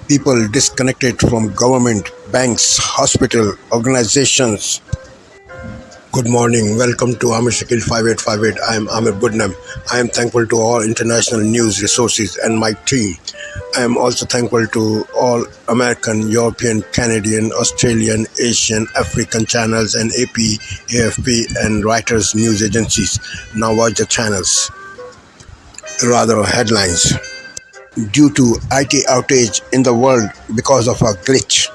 People disconnected from government, banks, hospital, organizations. Good morning. Welcome to Amir Shakil 5858. I am Amir Budnam. I am thankful to all international news resources and my team. I am also thankful to all American, European, Canadian, Australian, Asian, African channels and AP, AFP and Reuters news agencies. Now watch the channels. Rather, headlines. Due to IT outage in the world because of a glitch,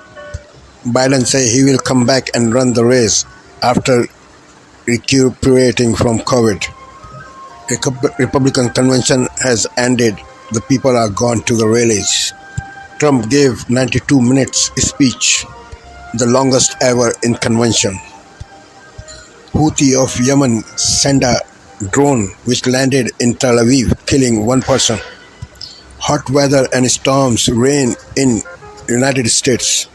Biden says he will come back and run the race after recuperating from COVID. Republican convention has ended. The people are gone to the rallies. Trump gave 92 minutes speech, the longest ever in convention. Houthi of Yemen sent a drone which landed in Tel Aviv, killing one person. Hot weather and storms reign in United States.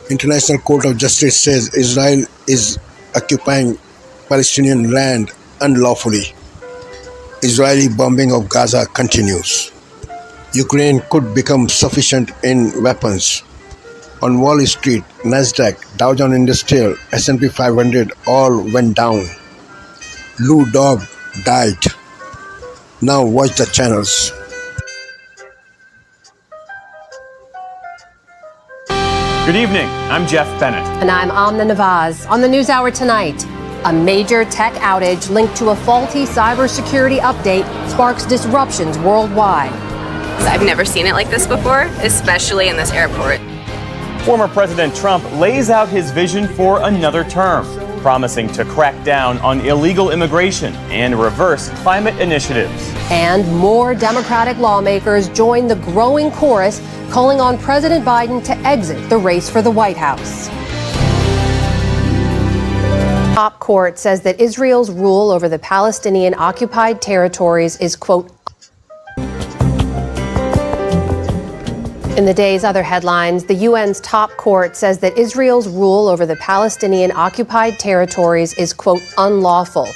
International Court of Justice says Israel is occupying Palestinian land unlawfully. Israeli bombing of Gaza continues. Ukraine could become sufficient in weapons. On Wall Street, Nasdaq, Dow Jones Industrial, S&P 500 all went down. Lou Dobbs died. Now watch the channels. Good evening, I'm Jeff Bennett. And I'm Amna Nawaz. On the NewsHour tonight, a major tech outage linked to a faulty cybersecurity update sparks disruptions worldwide. I've never seen it like this before, especially in this airport. Former President Trump lays out his vision for another term, promising to crack down on illegal immigration and reverse climate initiatives. And more Democratic lawmakers join the growing chorus calling on President Biden to exit the race for the White House. Top court says that Israel's rule over the Palestinian occupied territories is, quote, in the day's other headlines, the UN's top court says that Israel's rule over the Palestinian occupied territories is, quote, unlawful.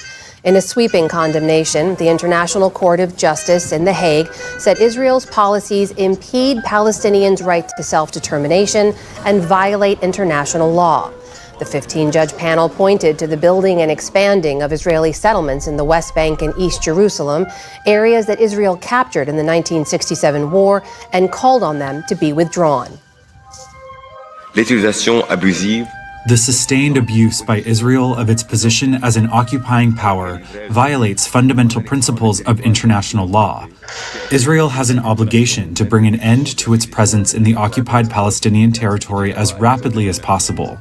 In a sweeping condemnation, the International Court of Justice in The Hague said Israel's policies impede Palestinians' right to self-determination and violate international law. The 15-judge panel pointed to the building and expanding of Israeli settlements in the West Bank and East Jerusalem, areas that Israel captured in the 1967 war, and called on them to be withdrawn. L'utilisation abusive. The sustained abuse by Israel of its position as an occupying power violates fundamental principles of international law. Israel has an obligation to bring an end to its presence in the occupied Palestinian territory as rapidly as possible.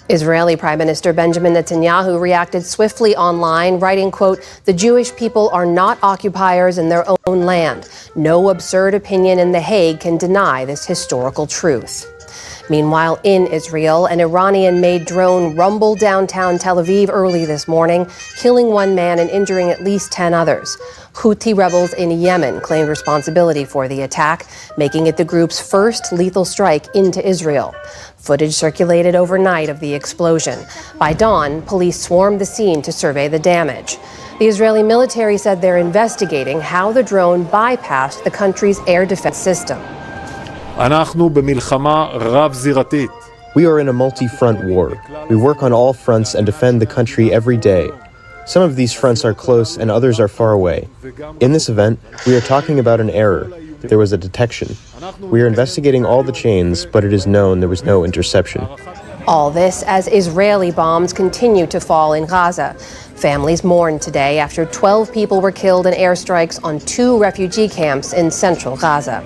Israeli Prime Minister Benjamin Netanyahu reacted swiftly online, writing, quote, the Jewish people are not occupiers in their own land. No absurd opinion in The Hague can deny this historical truth. Meanwhile, in Israel, an Iranian-made drone rumbled downtown Tel Aviv early this morning, killing one man and injuring at least 10 others. Houthi rebels in Yemen claimed responsibility for the attack, making it the group's first lethal strike into Israel. Footage circulated overnight of the explosion. By dawn, police swarmed the scene to survey the damage. The Israeli military said they're investigating how the drone bypassed the country's air defense system. We are in a multi-front war. We work on all fronts and defend the country every day. Some of these fronts are close and others are far away. In this event, we are talking about an error. There was a detection. We are investigating all the chains, but it is known there was no interception. All this as Israeli bombs continue to fall in Gaza. Families mourn today after 12 people were killed in airstrikes on 2 refugee camps in central Gaza.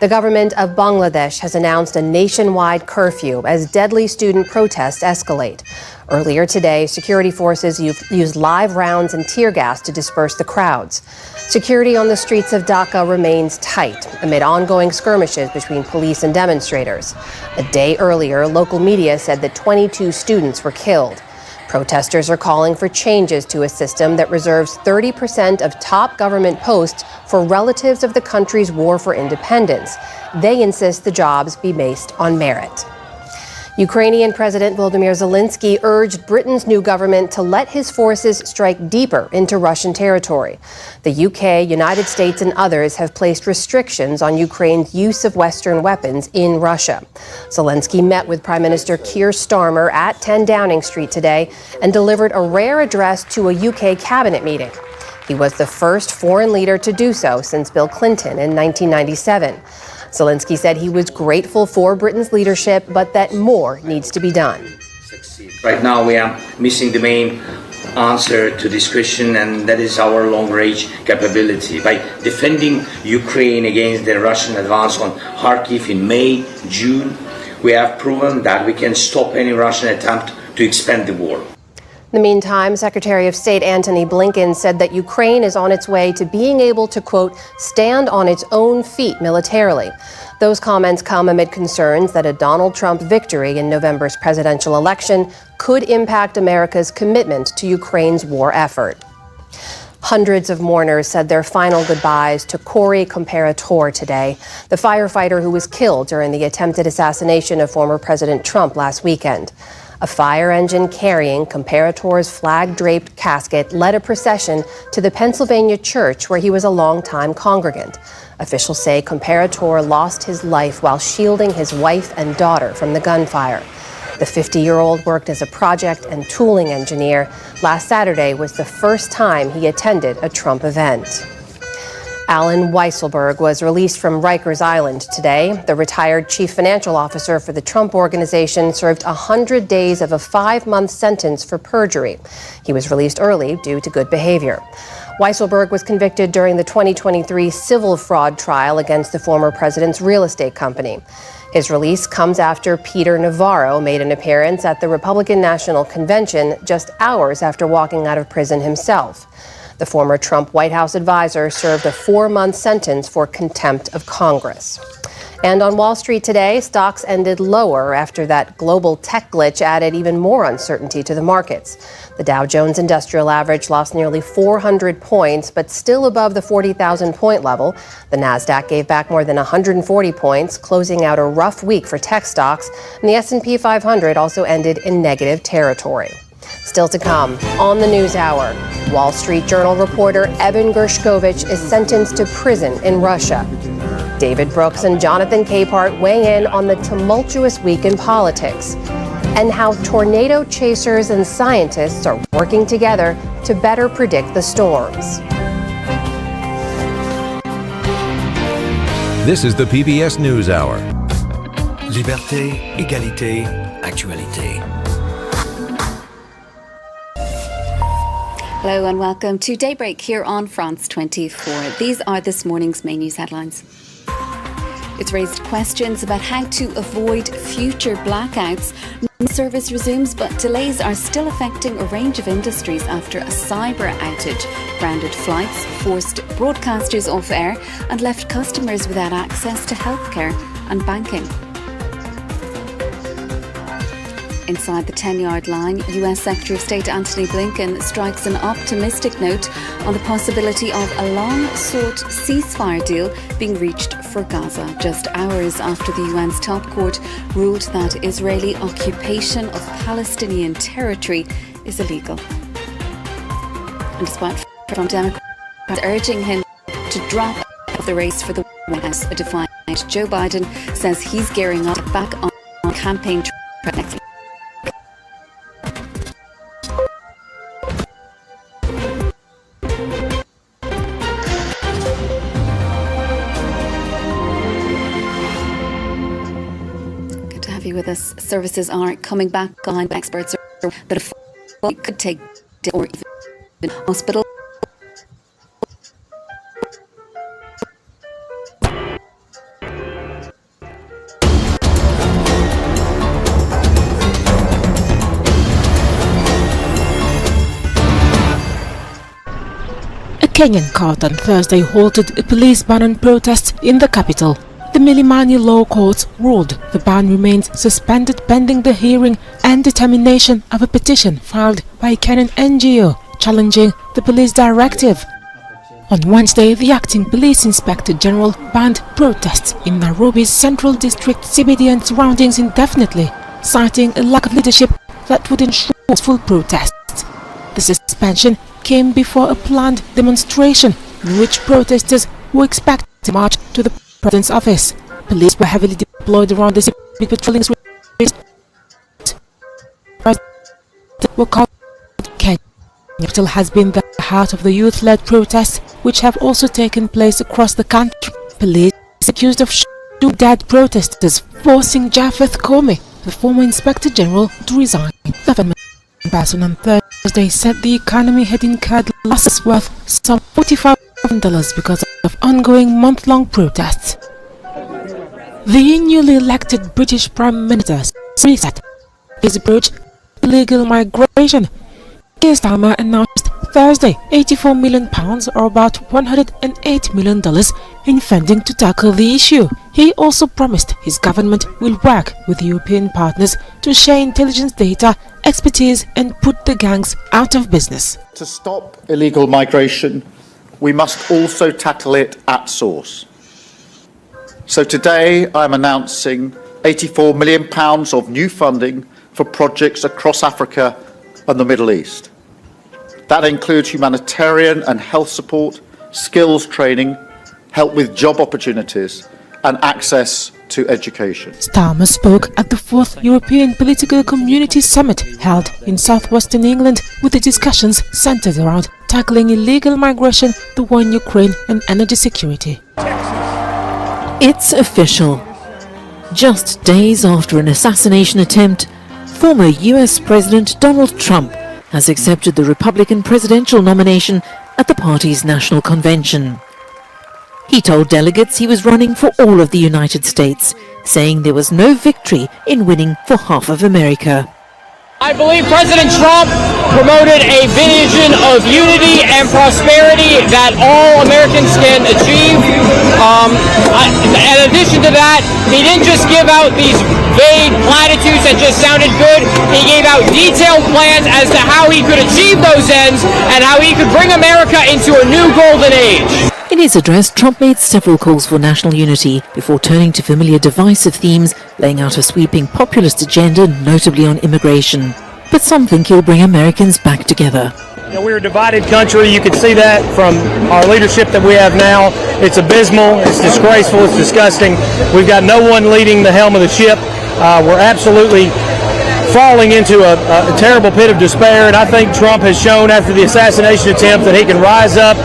The government of Bangladesh has announced a nationwide curfew as deadly student protests escalate. Earlier today, security forces used live rounds and tear gas to disperse the crowds. Security on the streets of Dhaka remains tight amid ongoing skirmishes between police and demonstrators. A day earlier, local media said that 22 students were killed. Protesters are calling for changes to a system that reserves 30% of top government posts for relatives of the country's war for independence. They insist the jobs be based on merit. Ukrainian President Volodymyr Zelensky urged Britain's new government to let his forces strike deeper into Russian territory. The UK, United States, and others have placed restrictions on Ukraine's use of Western weapons in Russia. Zelensky met with Prime Minister Keir Starmer at 10 Downing Street today and delivered a rare address to a UK cabinet meeting. He was the first foreign leader to do so since Bill Clinton in 1997. Zelensky said he was grateful for Britain's leadership, but that more needs to be done. Right now we are missing the main answer to this question, and that is our long-range capability. By defending Ukraine against the Russian advance on Kharkiv in May, June, we have proven that we can stop any Russian attempt to expand the war. In the meantime, Secretary of State Antony Blinken said that Ukraine is on its way to being able to, quote, stand on its own feet militarily. Those comments come amid concerns that a Donald Trump victory in November's presidential election could impact America's commitment to Ukraine's war effort. Hundreds of mourners said their final goodbyes to Corey Comparator today, the firefighter who was killed during the attempted assassination of former President Trump last weekend. A fire engine carrying Comparator's flag-draped casket led a procession to the Pennsylvania church where he was a longtime congregant. Officials say Comparator lost his life while shielding his wife and daughter from the gunfire. The 50-year-old worked as a project and tooling engineer. Last Saturday was the first time he attended a Trump event. Alan Weisselberg was released from Rikers Island today. The retired chief financial officer for the Trump Organization served 100 days of a 5-month sentence for perjury. He was released early due to good behavior. Weisselberg was convicted during the 2023 civil fraud trial against the former president's real estate company. His release comes after Peter Navarro made an appearance at the Republican National Convention just hours after walking out of prison himself. The former Trump White House advisor served a 4-month sentence for contempt of Congress. And on Wall Street today, stocks ended lower after that global tech glitch added even more uncertainty to the markets. The Dow Jones Industrial Average lost nearly 400 points, but still above the 40,000-point level. The Nasdaq gave back more than 140 points, closing out a rough week for tech stocks. And the S&P 500 also ended in negative territory. Still to come on the NewsHour, Wall Street Journal reporter Evan Gershkovich is sentenced to prison in Russia. David Brooks and Jonathan Capehart weigh in on the tumultuous week in politics and how tornado chasers and scientists are working together to better predict the storms. This is the PBS NewsHour. Liberté, égalité, actualité. Hello and welcome to Daybreak here on France 24. These are this morning's main news headlines. It's raised questions about how to avoid future blackouts. Service resumes, but delays are still affecting a range of industries after a cyber outage. Grounded flights forced broadcasters off air and left customers without access to healthcare and banking. Inside the 10-yard line, US Secretary of State Antony Blinken strikes an optimistic note on the possibility of a long-sought ceasefire deal being reached for Gaza, just hours after the UN's top court ruled that Israeli occupation of Palestinian territory is illegal. And despite Trump Democrats urging him to drop out of the race for the White House, a defiant Joe Biden says he's gearing up back on campaign trail next week. With us, services are coming back on. Experts are that a fall could take or even hospital. A Kenyan court on Thursday halted a police ban on protests in the capital. The Milimani Law Courts ruled the ban remains suspended pending the hearing and determination of a petition filed by a Kenyan NGO challenging the police directive. On Wednesday, the acting police inspector general banned protests in Nairobi's Central District CBD and surroundings indefinitely, citing a lack of leadership that would ensure full protests. The suspension came before a planned demonstration in which protesters were expected to march to the president's office. Police were heavily deployed around the city, patrolling streets. Were called Kenya. Capital has been the heart of the youth-led protests, which have also taken place across the country. Police accused of shooting dead protesters, forcing Japheth Koome, the former Inspector General, to resign. The government person on Thursday said the economy had incurred losses worth some $45 billion because of ongoing month-long protests. The newly elected British Prime Minister reset his approach to illegal migration. Keir Starmer announced Thursday £84 million, or about $108 million, in funding to tackle the issue. He also promised his government will work with European partners to share intelligence data, expertise and put the gangs out of business. To stop illegal migration, we must also tackle it at source. So today I'm announcing £84 million of new funding for projects across Africa and the Middle East. That includes humanitarian and health support, skills training, help with job opportunities and access to education. Starmer spoke at the 4th European Political Community Summit held in southwestern England, with the discussions centred around tackling illegal migration, the war in Ukraine and energy security. It's official. Just days after an assassination attempt, former US President Donald Trump has accepted the Republican presidential nomination at the party's national convention. He told delegates he was running for all of the United States, saying there was no victory in winning for half of America. I believe President Trump promoted a vision of unity and prosperity that all Americans can achieve. In addition to that, he didn't just give out these vague platitudes that just sounded good. He gave out detailed plans as to how he could achieve those ends and how he could bring America into a new golden age. In his address, Trump made several calls for national unity before turning to familiar divisive themes, laying out a sweeping populist agenda, notably on immigration. But some think he'll bring Americans back together. We're a divided country. You can see that from our leadership that we have now. It's abysmal, it's disgraceful, it's disgusting. We've got no one leading the helm of the ship. We're absolutely falling into a terrible pit of despair, and I think Trump has shown after the assassination attempt that he can rise up,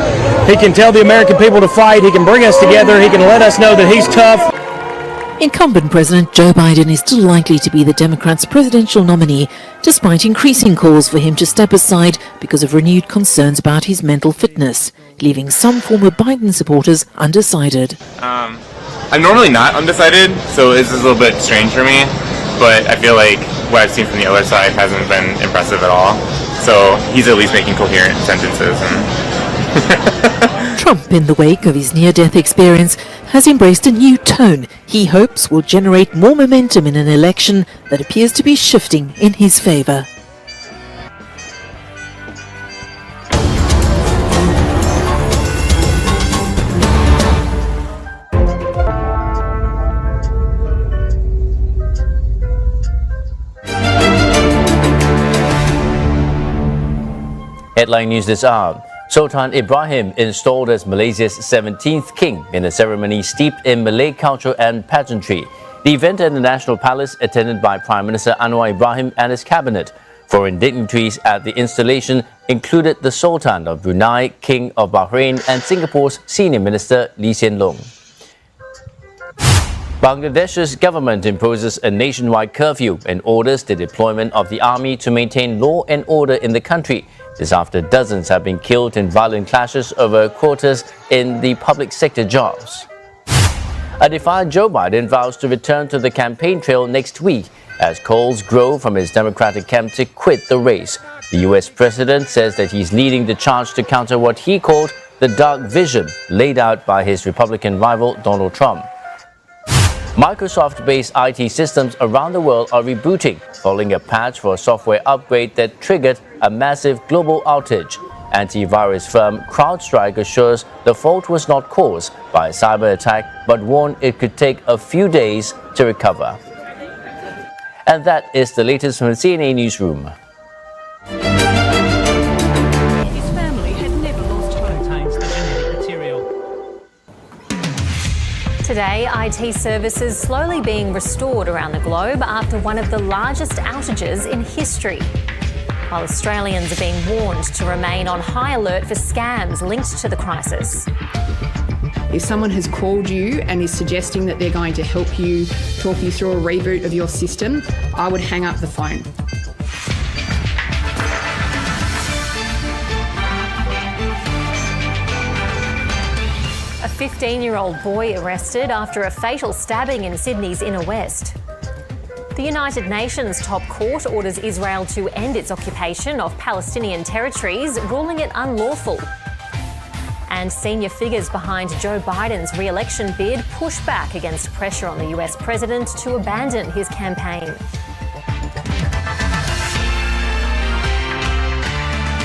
he can tell the American people to fight, he can bring us together, he can let us know that he's tough. Incumbent President Joe Biden is still likely to be the Democrats' presidential nominee, despite increasing calls for him to step aside because of renewed concerns about his mental fitness, leaving some former Biden supporters undecided. I'm normally not undecided, so this is a little bit strange for me, but I feel like what I've seen from the other side hasn't been impressive at all. So he's at least making coherent sentences. Trump, in the wake of his near-death experience, has embraced a new tone he hopes will generate more momentum in an election that appears to be shifting in his favor. Headline news this hour. Sultan Ibrahim installed as Malaysia's 17th king in a ceremony steeped in Malay culture and pageantry. The event at the National Palace, attended by Prime Minister Anwar Ibrahim and his cabinet. Foreign dignitaries at the installation included the Sultan of Brunei, King of Bahrain and Singapore's Senior Minister Lee Hsien Loong. Bangladesh's government imposes a nationwide curfew and orders the deployment of the army to maintain law and order in the country. This after dozens have been killed in violent clashes over quotas in the public sector jobs. A defiant Joe Biden vows to return to the campaign trail next week as calls grow from his Democratic camp to quit the race. The US president says that he's leading the charge to counter what he called the dark vision laid out by his Republican rival Donald Trump. Microsoft-based IT systems around the world are rebooting following a patch for a software upgrade that triggered a massive global outage. Antivirus firm CrowdStrike assures the fault was not caused by a cyber attack, but warned it could take a few days to recover. And that is the latest from the CNA Newsroom. His family had never lost hope. Contains the genetic material. Today, IT services slowly being restored around the globe after one of the largest outages in history. While Australians are being warned to remain on high alert for scams linked to the crisis. If someone has called you and is suggesting that they're going to help you, talk you through a reboot of your system, I would hang up the phone. A 15-year-old boy arrested after a fatal stabbing in Sydney's inner west. The United Nations top court orders Israel to end its occupation of Palestinian territories, ruling it unlawful. And senior figures behind Joe Biden's re-election bid push back against pressure on the US president to abandon his campaign.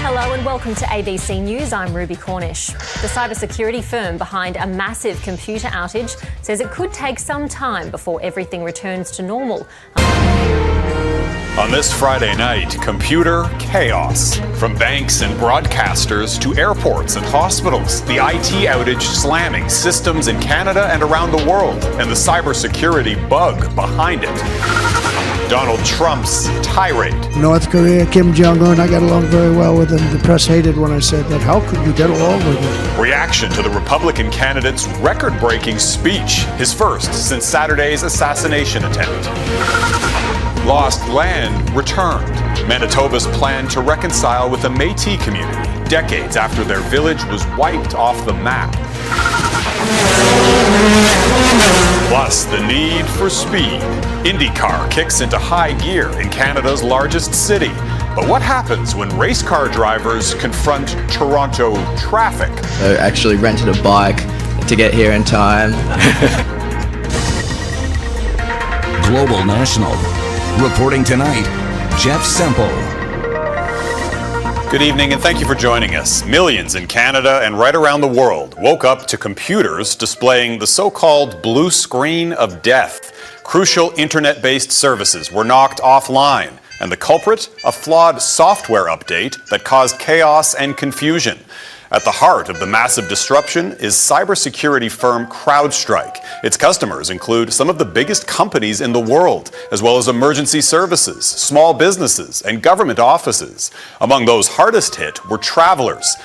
Hello and welcome to ABC News. I'm Ruby Cornish. The cybersecurity firm behind a massive computer outage says it could take some time before everything returns to normal. On this Friday night, computer chaos. From banks and broadcasters to airports and hospitals, the IT outage slamming systems in Canada and around the world, and the cybersecurity bug behind it. Donald Trump's tirade. North Korea, Kim Jong-un, I got along very well with him. The press hated when I said that. How could you get along with him? Reaction to the Republican candidate's record-breaking speech, his first since Saturday's assassination attempt. Lost land returned. Manitoba's plan to reconcile with the Métis community decades after their village was wiped off the map. Plus, the need for speed. IndyCar kicks into high gear in Canada's largest city. But what happens when race car drivers confront Toronto traffic? I actually rented a bike to get here in time. Global National. Reporting tonight, Jeff Semple. Good evening and thank you for joining us. Millions in Canada and right around the world woke up to computers displaying the so-called blue screen of death. Crucial internet-based services were knocked offline, and the culprit, a flawed software update that caused chaos and confusion. At the heart of the massive disruption is cybersecurity firm CrowdStrike. Its customers include some of the biggest companies in the world, as well as emergency services, small businesses, and government offices. Among those hardest hit were travelers.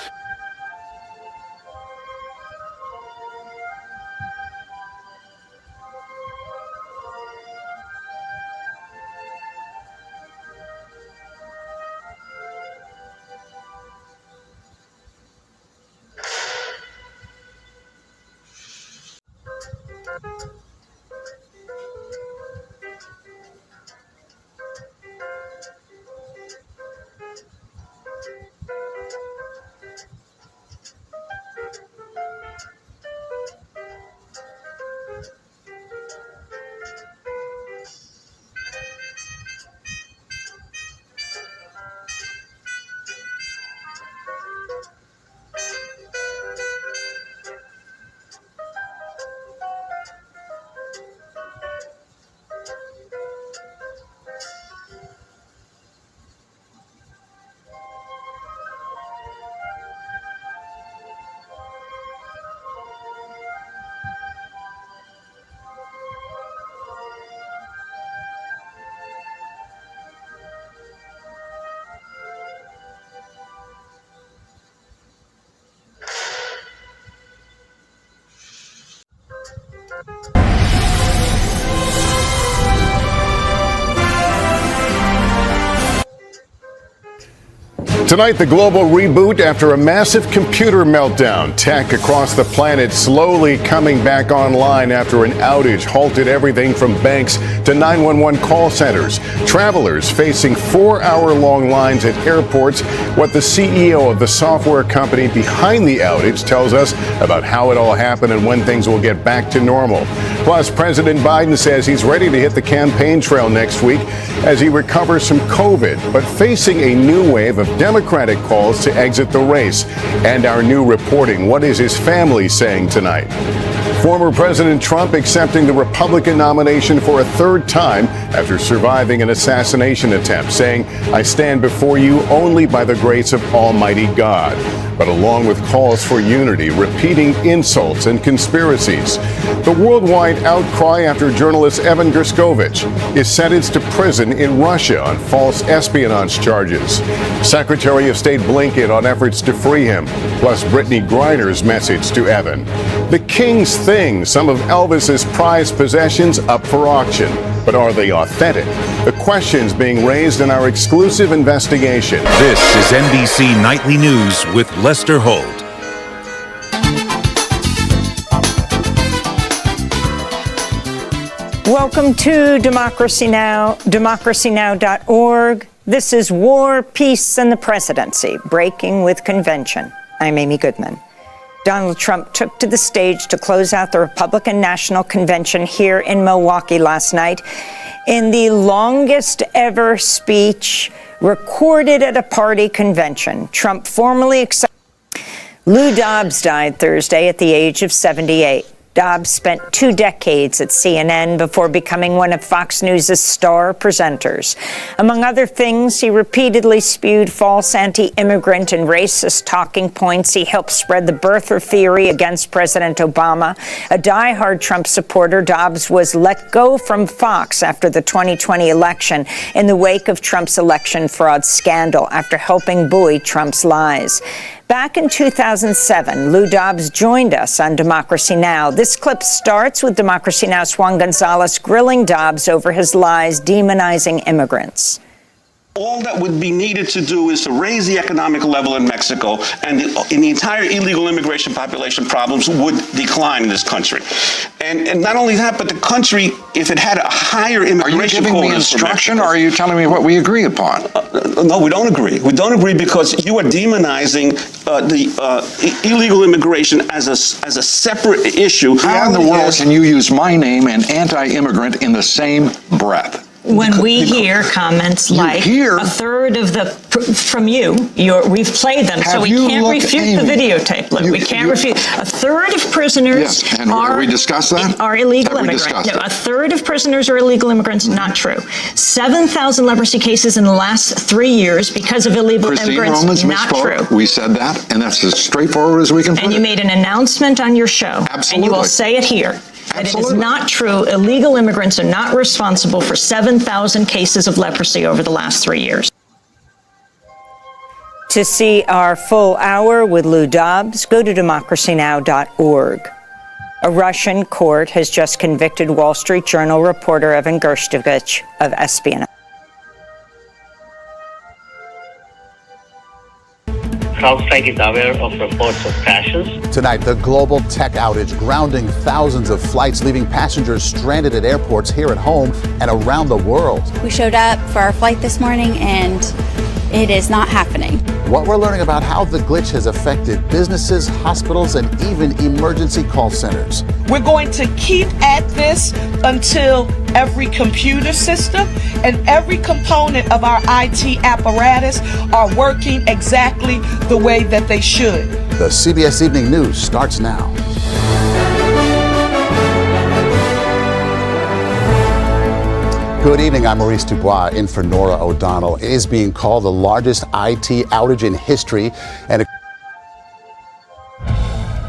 Tonight, the global reboot after a massive computer meltdown. Tech across the planet slowly coming back online after an outage halted everything from banks to 911 call centers. Travelers facing 4-hour-long lines at airports. What the CEO of the software company behind the outage tells us about how it all happened and when things will get back to normal. Plus, President Biden says he's ready to hit the campaign trail next week as he recovers from COVID, but facing a new wave of Democratic calls to exit the race. And our new reporting. What is his family saying tonight? Former President Trump accepting the Republican nomination for a third time after surviving an assassination attempt, saying, "I stand before you only by the grace of Almighty God." But along with calls for unity, repeating insults and conspiracies. The worldwide outcry after journalist Evan Gershkovich is sentenced to prison in Russia on false espionage charges. Secretary of State Blinken on efforts to free him, plus Brittany Griner's message to Evan. The King's Thing, some of Elvis's prized possessions up for auction. But are they authentic? The questions being raised in our exclusive investigation. This is NBC Nightly News with Lester Holt. Welcome to Democracy Now!, democracynow.org. This is War, Peace, and the Presidency, Breaking with Convention. I'm Amy Goodman. Donald Trump took to the stage to close out the Republican National Convention here in Milwaukee last night in the longest ever speech recorded at a party convention. Trump formally accepted. Lou Dobbs died Thursday at the age of 78. Dobbs spent 2 decades at CNN before becoming one of Fox News' star presenters. Among other things, he repeatedly spewed false anti-immigrant and racist talking points. He helped spread the birther theory against President Obama. A diehard Trump supporter, Dobbs was let go from Fox after the 2020 election in the wake of Trump's election fraud scandal after helping buoy Trump's lies. Back in 2007, Lou Dobbs joined us on Democracy Now! This clip starts with Democracy Now's Juan Gonzalez grilling Dobbs over his lies demonizing immigrants. All that would be needed to do is to raise the economic level in Mexico, and the entire illegal immigration population problems would decline in this country. And not only that, but the country, if it had a higher immigration quota. Are you giving me instruction, or are you telling me what we agree upon? No, we don't agree. We don't agree because you are demonizing the illegal immigration as a separate issue. How in the world can you use my name and anti-immigrant in the same breath? When we hear comments like a third of the from we've played them, so we can't refute the videotape. Look, we can't refute. A third of prisoners we discussed that? Are illegal immigrants. No, a third of prisoners are illegal immigrants. Not true. 7,000 leprosy cases in the last 3 years because of illegal immigrants. Romans not misspoke. true. We said that, and that's as straightforward as we can put it. And you made an announcement on your show, and you will say it here. That it is not true. Illegal immigrants are not responsible for 7,000 cases of leprosy over the last 3 years. To see our full hour with Lou Dobbs, go to democracynow.org. A Russian court has just convicted Wall Street Journal reporter Evan Gershkovich of espionage. CrowdStrike is aware of reports of crashes. Tonight, the global tech outage grounding thousands of flights, leaving passengers stranded at airports here at home and around the world. We showed up for our flight this morning and it is not happening. What we're learning about how the glitch has affected businesses, hospitals, and even emergency call centers. We're going to keep at this until every computer system and every component of our IT apparatus are working exactly the way that they should. The CBS Evening News starts now. Good evening, I'm Maurice Dubois in for Nora O'Donnell. It is being called the largest IT outage in history, and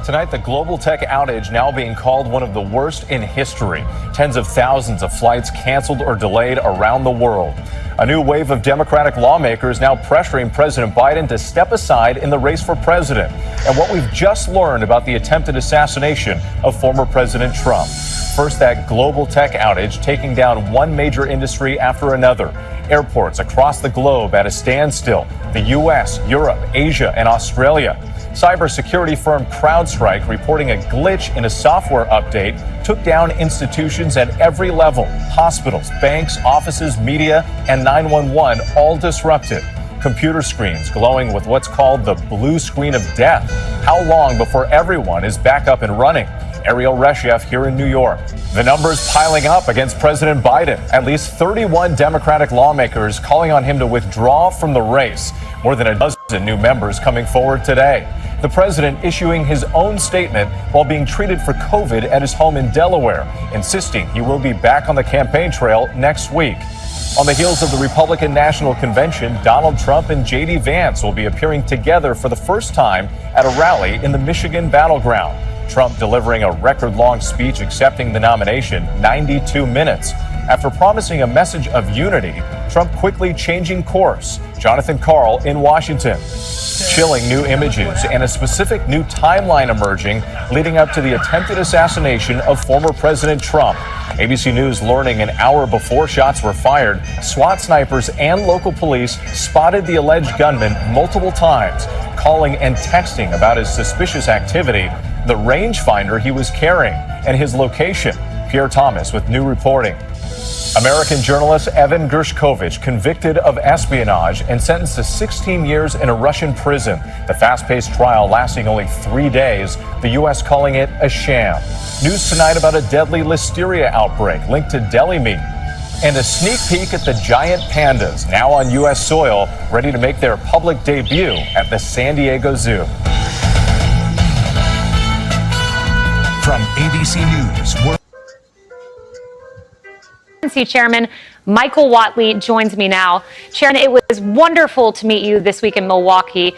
Tonight, the global tech outage now being called one of the worst in history. Tens of thousands of flights canceled or delayed around the world. A new wave of Democratic lawmakers now pressuring President Biden to step aside in the race for president. And what we've just learned about the attempted assassination of former President Trump. First, that global tech outage taking down one major industry after another. Airports across the globe at a standstill. The U.S., Europe, Asia, and Australia. Cybersecurity firm CrowdStrike reporting a glitch in a software update took down institutions at every level. Hospitals, banks, offices, media, and 911 all disrupted. Computer screens glowing with what's called the blue screen of death. How long before everyone is back up and running? Ariel Reshef here in New York. The numbers piling up against President Biden. At least 31 Democratic lawmakers calling on him to withdraw from the race. More than a dozen new members coming forward today. The president issuing his own statement while being treated for COVID at his home in Delaware, insisting he will be back on the campaign trail next week. On the heels of the Republican National Convention, Donald Trump and J.D. Vance will be appearing together for the first time at a rally in the Michigan battleground. Trump delivering a record-long speech accepting the nomination, 92 minutes. After promising a message of unity, Trump quickly changing course. Jonathan Karl in Washington. Chilling new images and a specific new timeline emerging leading up to the attempted assassination of former President Trump. ABC News learning an hour before shots were fired, SWAT snipers and local police spotted the alleged gunman multiple times, calling and texting about his suspicious activity, the rangefinder he was carrying, and his location. Pierre Thomas with new reporting. American journalist Evan Gershkovich convicted of espionage and sentenced to 16 years in a Russian prison. The fast-paced trial lasting only 3 days, the U.S. calling it a sham. News tonight about a deadly listeria outbreak linked to deli meat. And a sneak peek at the giant pandas now on U.S. soil, ready to make their public debut at the San Diego Zoo. From ABC News. Chairman Michael Whatley joins me now. Chairman, it was wonderful to meet you this week in Milwaukee.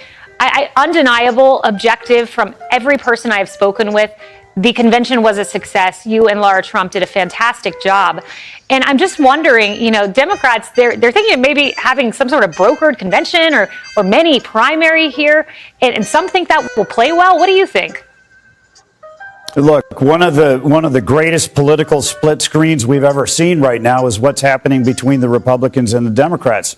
Undeniable, objective from every person I have spoken with. The convention was a success. You and Lara Trump did a fantastic job. And I'm just wondering, Democrats, they're thinking of maybe having some sort of brokered convention or mini primary here. And some think that will play well. What do you think? Look, one of the greatest political split screens we've ever seen right now is what's happening between the Republicans and the Democrats.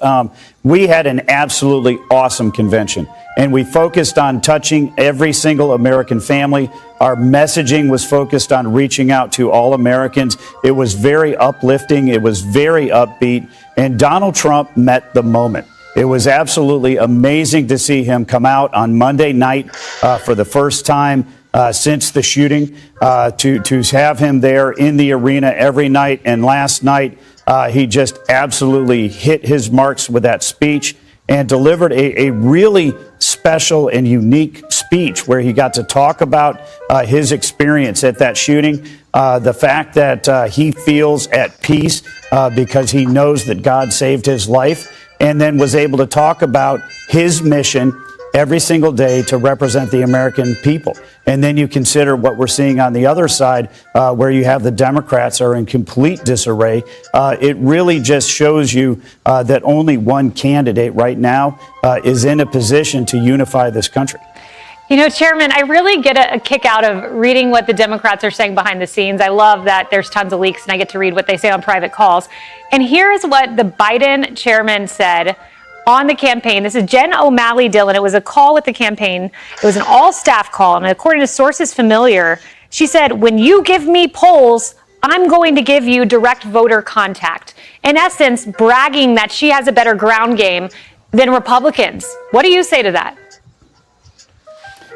We had an absolutely awesome convention, and we focused on touching every single American family. Our messaging was focused on reaching out to all Americans. It was very uplifting. It was very upbeat, and Donald Trump met the moment. It was absolutely amazing to see him come out on Monday night for the first time since the shooting, to have him there in the arena every night. And last night, he just absolutely hit his marks with that speech and delivered a really special and unique speech where he got to talk about his experience at that shooting, the fact that he feels at peace because he knows that God saved his life, and then was able to talk about his mission every single day to represent the American people. And then you consider what we're seeing on the other side, where you have the Democrats are in complete disarray. It really just shows you that only one candidate right now is in a position to unify this country. Chairman, I really get a kick out of reading what the Democrats are saying behind the scenes. I love that there's tons of leaks and I get to read what they say on private calls. And here's what the Biden chairman said on the campaign. This is Jen O'Malley Dillon. It was a call with the campaign. It was an all-staff call. And according to sources familiar, she said, when you give me polls, I'm going to give you direct voter contact. In essence, bragging that she has a better ground game than Republicans. What do you say to that?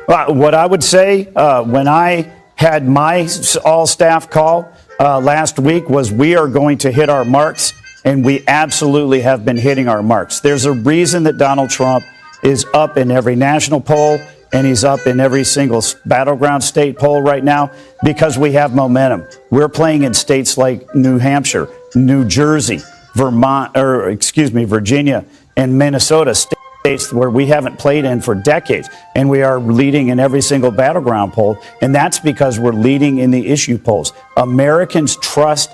What I would say when I had my all-staff call last week was we are going to hit our marks. And we absolutely have been hitting our marks. There's a reason that Donald Trump is up in every national poll and he's up in every single battleground state poll right now, because we have momentum. We're playing in states like New Hampshire, New Jersey, Virginia, and Minnesota, states where we haven't played in for decades. And we are leading in every single battleground poll. And that's because we're leading in the issue polls. Americans trust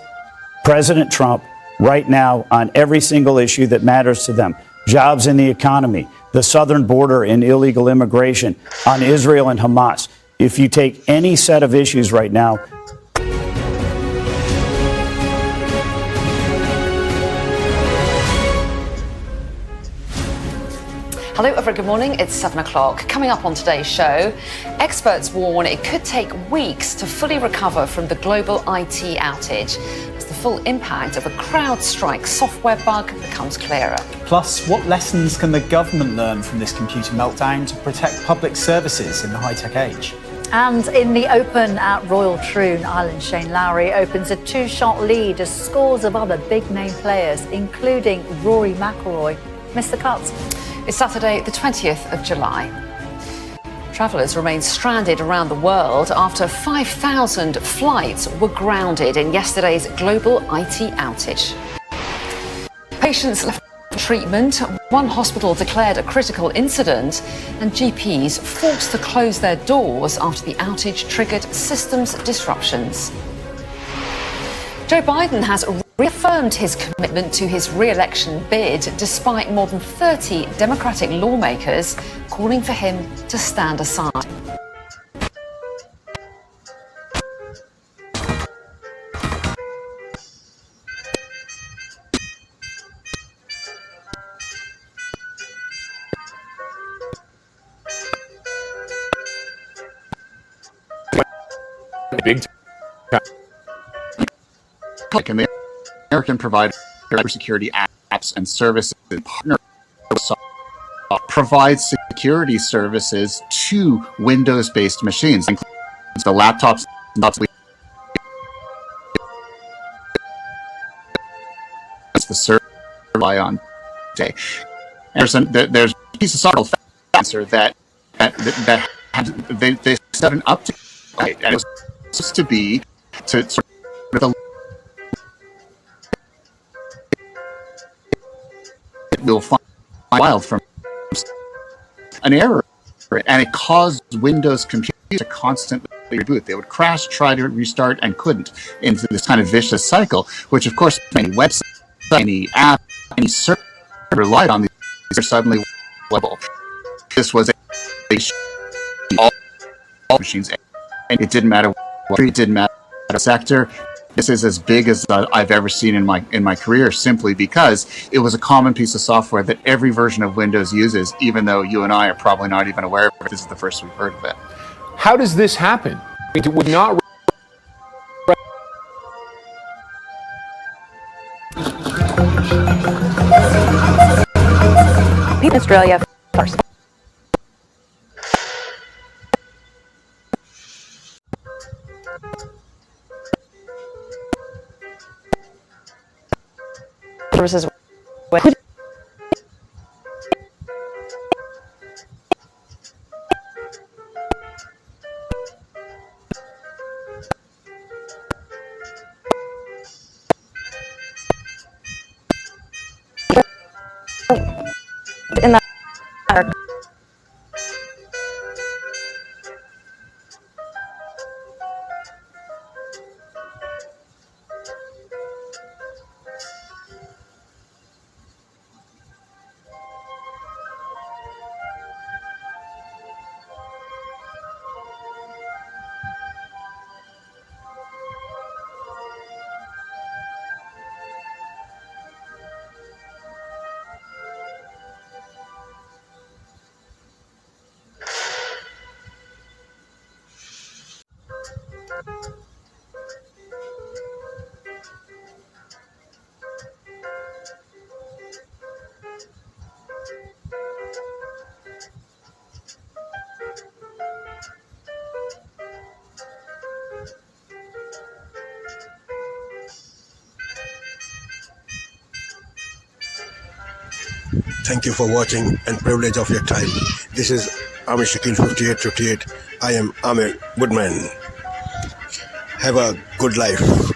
President Trump right now on every single issue that matters to them. Jobs in the economy, the southern border and illegal immigration, on Israel and Hamas. If you take any set of issues right now, Hello, everyone. Good morning. It's 7 o'clock. Coming up on today's show, experts warn it could take weeks to fully recover from the global IT outage as the full impact of a CrowdStrike software bug becomes clearer. Plus, what lessons can the government learn from this computer meltdown to protect public services in the high-tech age? And in the Open at Royal Troon, Ireland's Shane Lowry opens a two-shot lead as scores of other big-name players, including Rory McIlroy, miss the cuts. It's Saturday, the 20th of July. Travellers remain stranded around the world after 5,000 flights were grounded in yesterday's global IT outage. Patients left for treatment. One hospital declared a critical incident, and GPs forced to close their doors after the outage triggered systems disruptions. Joe Biden has reaffirmed his commitment to his re-election bid despite more than 30 Democratic lawmakers calling for him to stand aside. Big time. And the American provider cybersecurity apps and services partner provides security services to Windows-based machines, including the laptops, the server rely on today. And there's a piece of software answer that they set an update, and it was supposed to be to sort of the will find filed from an error, and it caused Windows computers to constantly reboot. They would crash, try to restart, and couldn't, into this kind of vicious cycle, which of course any website, any app, any server relied on these are suddenly level. This was all machines, and it didn't matter what, it didn't matter what sector. This is as big as I've ever seen in my career, simply because it was a common piece of software that every version of Windows uses, even though you and I are probably not even aware of it. This is the first we've heard of it. How does this happen? It would not. People in Australia first. Services with in the Thank you for watching and privilege of your time. This is Amir Shakil 5858. I am Amir Woodman. Have a good life.